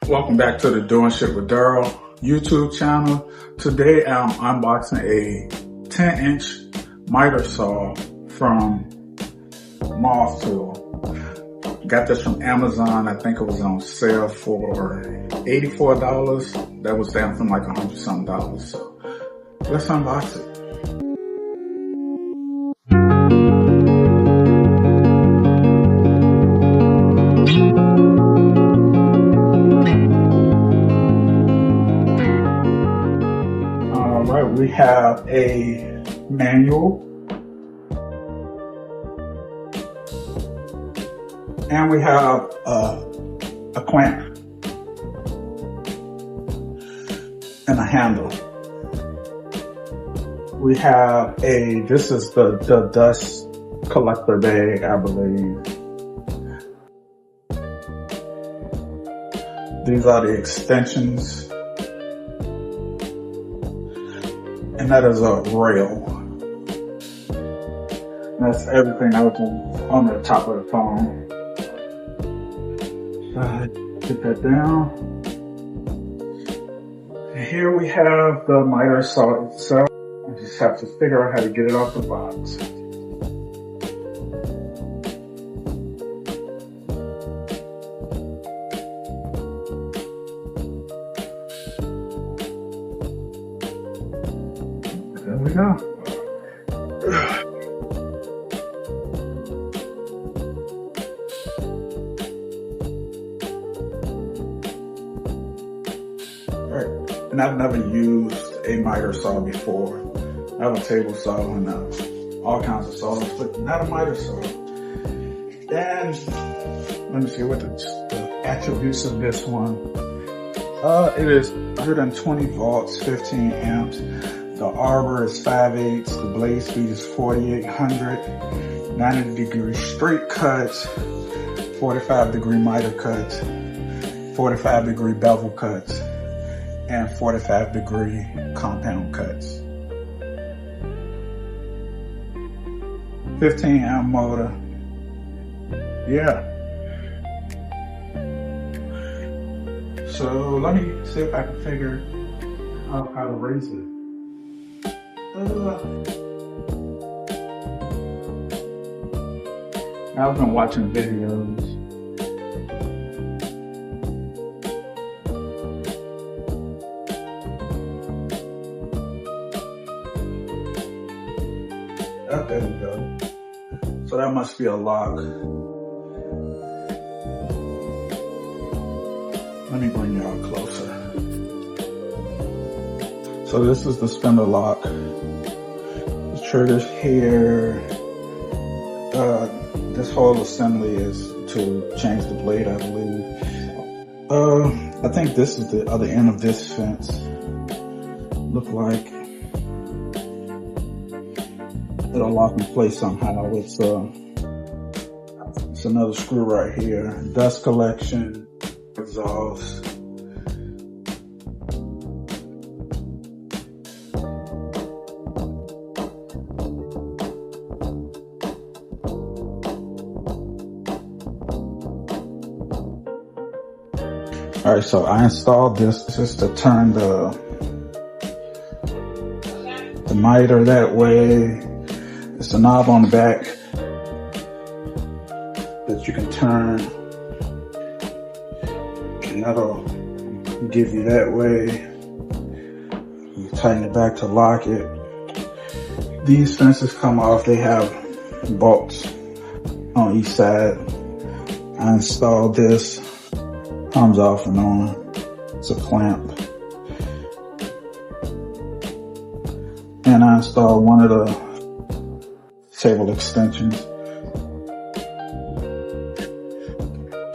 Welcome back to the Doing Shit with Daryl YouTube channel. Today I'm unboxing a 10-inch miter saw from Marvtool. Got this from Amazon. I think it was on sale for $84. That was down from like $100-something. So let's unbox it. We have a manual and we have a clamp and a handle. We have this is the dust collector bag, I believe. These are the extensions. And that is a rail. That's everything that was on the top of the phone. Get that down. And here we have the miter saw itself. I just have to figure out how to get it off the box. There we go. Alright, and I've never used a miter saw before. I have a table saw and all kinds of saws, but not a miter saw. And let me see what the attributes of this one. It is 120 volts, 15 amps. The arbor is 5/8, the blade speed is 4,800, 90 degree straight cuts, 45 degree miter cuts, 45 degree bevel cuts, and 45 degree compound cuts. 15 amp motor. Yeah. So let me see if I can figure out how to raise it. I've been watching videos. Oh, there we go. So that must be a lock. Let me bring y'all closer. So this is the spindle lock. The trigger's here. This whole assembly is to change the blade, I believe. I think this is the other end of this fence. Look like it'll lock in place somehow. It's another screw right here. Dust collection, exhaust. Alright, so I installed this just to turn the miter that way. It's a knob on the back that you can turn, and that'll give you that way. You tighten it back to lock it. These fences come off, they have bolts on each side. I installed this. Comes off and on. It's a clamp. And I installed one of the table extensions.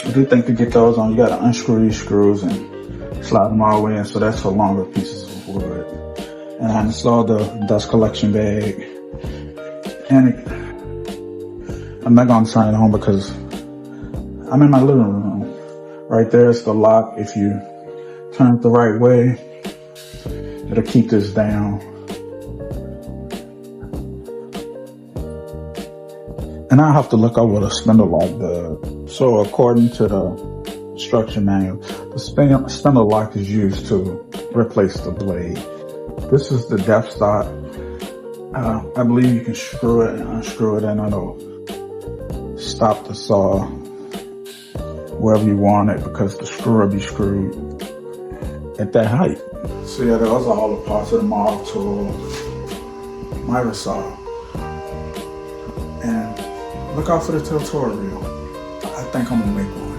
I do think to get those on, you gotta unscrew these screws and slide them all the way in, so that's for longer pieces of wood. And I installed the dust collection bag. And I'm not gonna turn it on because I'm in my living room. Right there's the lock. If you turn it the right way, it'll keep this down. And I have to look up what a spindle lock does. So according to the instruction manual, The spindle lock is used to replace the blade. This is the depth stop. I believe you can screw it and unscrew it, and it'll stop the saw wherever you want it, because the screw will be screwed at that height. So yeah, those are all the parts of the Marvtool Miter Saw. And look out for the tutorial. I think I'm gonna make one.